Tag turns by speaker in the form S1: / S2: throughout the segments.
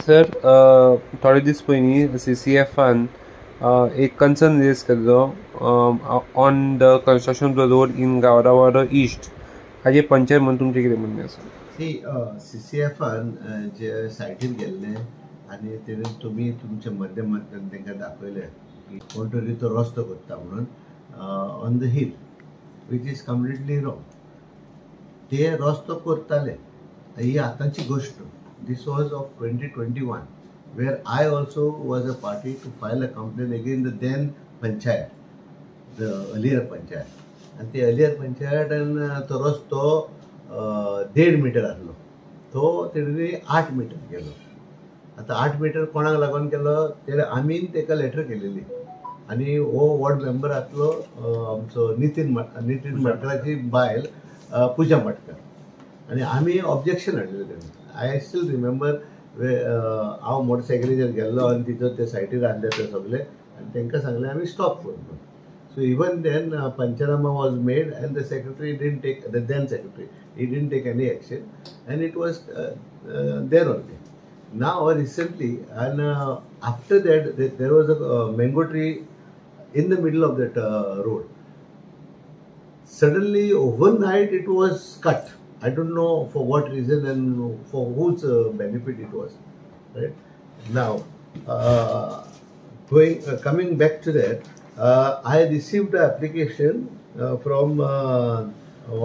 S1: Sir थोडे दीस पयलीं CCFन एक कन्सर्न रेज केल्लो on the construction of the road in Gaurawaddo east हाजे पंचायत म्हणून तुमचें कितें म्हणणें आसा?
S2: CCFन जे सायटीर गेल्ले आनी तेणे तुमी तुमच्या माध्यमांतल्यान तांकां दाखयलें की कोण तरी तो रस्तो करता म्हणून on the hill which is completely wrong. ते रस्तो करताले ही आतांची गोष्ट. This was of 2021, where I also was a party to file a complaint against the then panchayat, the earlier panchayat. And the earlier panchayat and तो रस्तो 1.5 metre आसलो, तो तेणे 8 मीटर केलो. आता 8 मीटर कोणाक लागून केलो ते आमीन तेका लेटर केलेली आनी हो वॉर्ड मेंबर आसलो आमचो नितीन मडकराची बायल पूजा मडकर आनी आमी ऑब्जेक्शन हाडलेलें तेणे. आय स्टील रिमेंबर हांव मोटरसायकलीचेर गेल्लो आनी तिचो ते सायटीर आसले ते सगळे आनी तांकां सांगलें आमी स्टॉप करतो. So even then panchnama was made and the secretary didn't take the then secretary he didn't take any action and it was there only. Now recently and after that there was a mango tree in the middle of that road. Suddenly overnight it was cut. I don't know for what reason and for whose benefit it was. Right now, coming back to that, I received an application from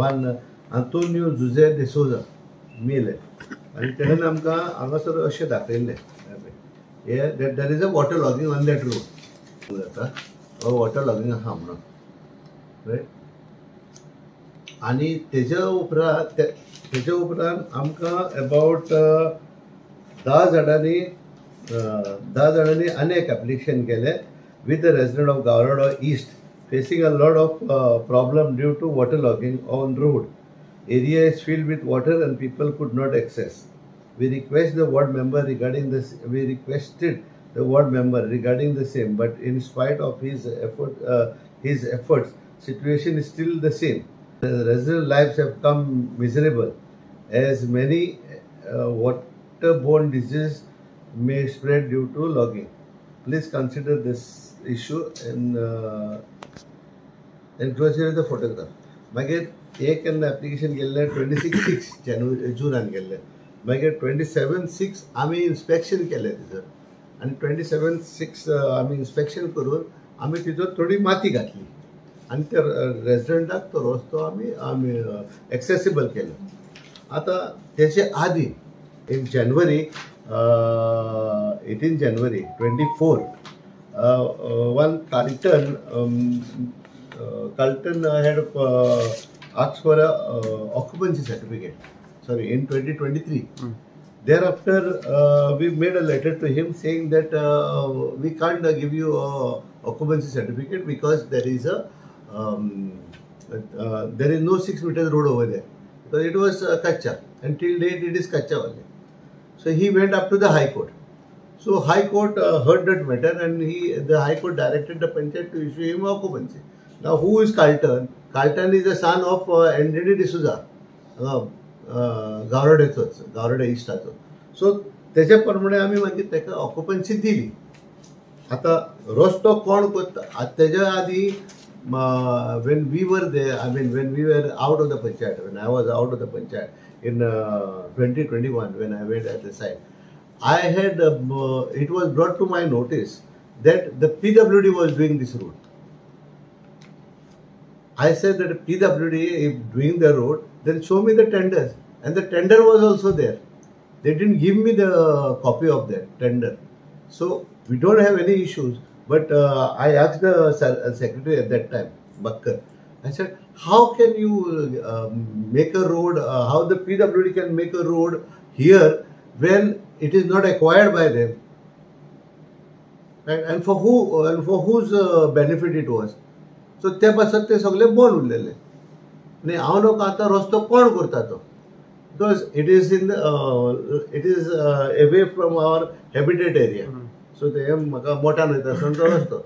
S2: one Antonio José de Souza Mille, and तेणें आमकां हांगासर अशें दाखयल्लें that there is a water logging on that road. Water logging आहा म्हणून riot. आनी तेज्या उपरांत आमकां अबावट 10 जाणांनी आनी एक एप्लिकेशन केलें with the resident of Gaurawaddo east facing a lot of problem due to water logging on road. Area is filled with water and people could not access. We request the ward member regarding this. We requested the ward member regarding the same, but in spite of his efforts, situation is still the same. The resident lives have come miserable as many waterborne diseases may spread due to logging. Please consider this issue and enclosure the photograph. मागीर एक application गेल्ले 26/6 जूनान गेल्ले. मागीर 27/6 आमी inspection केले तिथं आणि 27/6 आम्ही इन्स्पेक्शन करून आम्ही तिथं थोडी माती घातली आणि त्या रेसिडेंटाक तो रस्तो आम्ही एक्सेसिबल केलो. आता त्याचे आधी इन January 18 January 24 one Carlton had asked for a occupancy certificate. Sorry, in 2023. Thereafter, we made a letter to him saying that we can't give you a occupancy certificate because there is no 6 meter road over there. So it was kacha. Until date, it is kacha only. So he went up to the High Court. So High Court heard that matter, and the High Court directed the Panchayat to issue him occupancy. Now, who is Carlton? Carlton is the son of Anthony D'Souza. गावराडो इश्टाचो. सो तेच्या प्रमाणे आमी मागीर ताका occupancy दिली. आता रस्तो कोण करता तेच्या आदी when we were there, I mean when we were out of the panchayat, when I was out of the panchayat in 2021 when I went at the site, I had it was brought to my notice that the PWD was doing this road. I said that PWD if doing the road, then show me the tenders, and the tender was also there. They didn't give me the copy of that tender. So we don't have any issues, but I asked the secretary at that time, Bakkar. I said, how can you make a road, how the PWD can make a road here when it is not acquired by them? Right? And for whose benefit it was? So त्या पासत ते सगळे bone उरलेले. आणि हांव नको आतां रस्तो कोण करता तो, because it is away from our habitat area. So ते म्हाका मोठान वयता तो रस्तो.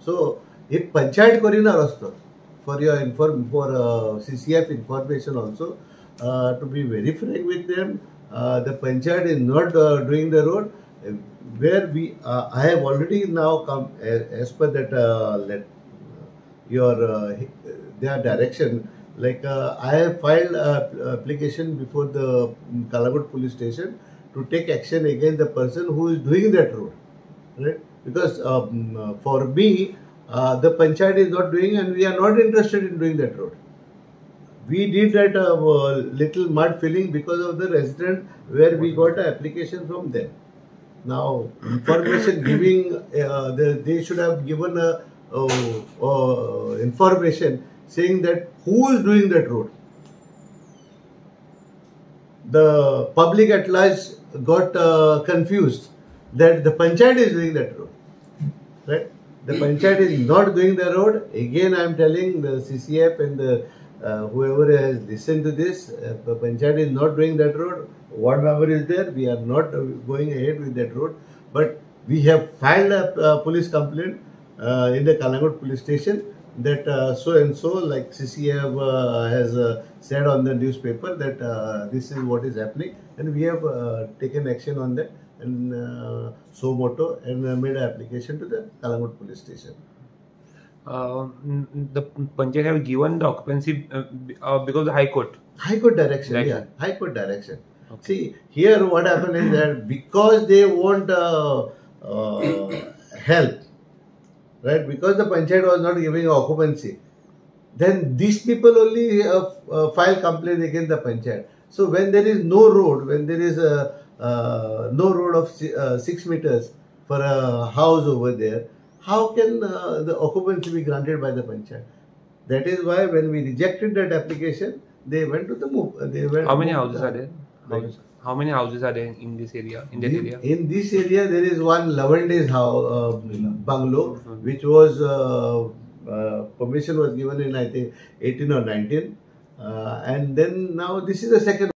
S2: सो एक पंचायत करिना रस्तो. For CCF information also, to be very frank with them, the panchayat is not doing the road, where I have already now come as per that their direction. Like I have filed application before the Kalagut police station to take action against the person who is doing that road, right? Because for me, the panchayat is not doing, and we are not interested in doing that road. We did that little mud filling because of the resident, where we got an application from them. Now, information giving, they should have given information saying that who is doing that road. The public at large got confused that the panchayat is doing that road, right? The panchayat is not doing the road. Again, I am telling the CCF and the whoever has listened to this, the panchayat is not doing that road. Ward member is there. We are not going ahead with that road. But we have filed a police complaint in the Kalagut police station that so and so, like CCF has said on the newspaper that this is what is happening, and we have taken action on that and so moto and made an application to the Kalagut police station.
S1: The panchayat have given the occupancy because of the High Court.
S2: High Court direction, yeah. High Court direction. Okay. See, here what happened is that because they want help, right? Because the panchayat was not giving occupancy, then these people only file complaint against the panchayat. So when there is no road, when there is no road of 6 meters for a house over there, how can the occupancy be granted by the panchayat? That is why when we rejected that application, they went to the move.
S1: How many houses are there? How many houses are there in this area? In that area?
S2: In this area, there is one Lavande's house, bungalow, which was permission was given in I think 18 or 19, and then now this is the second.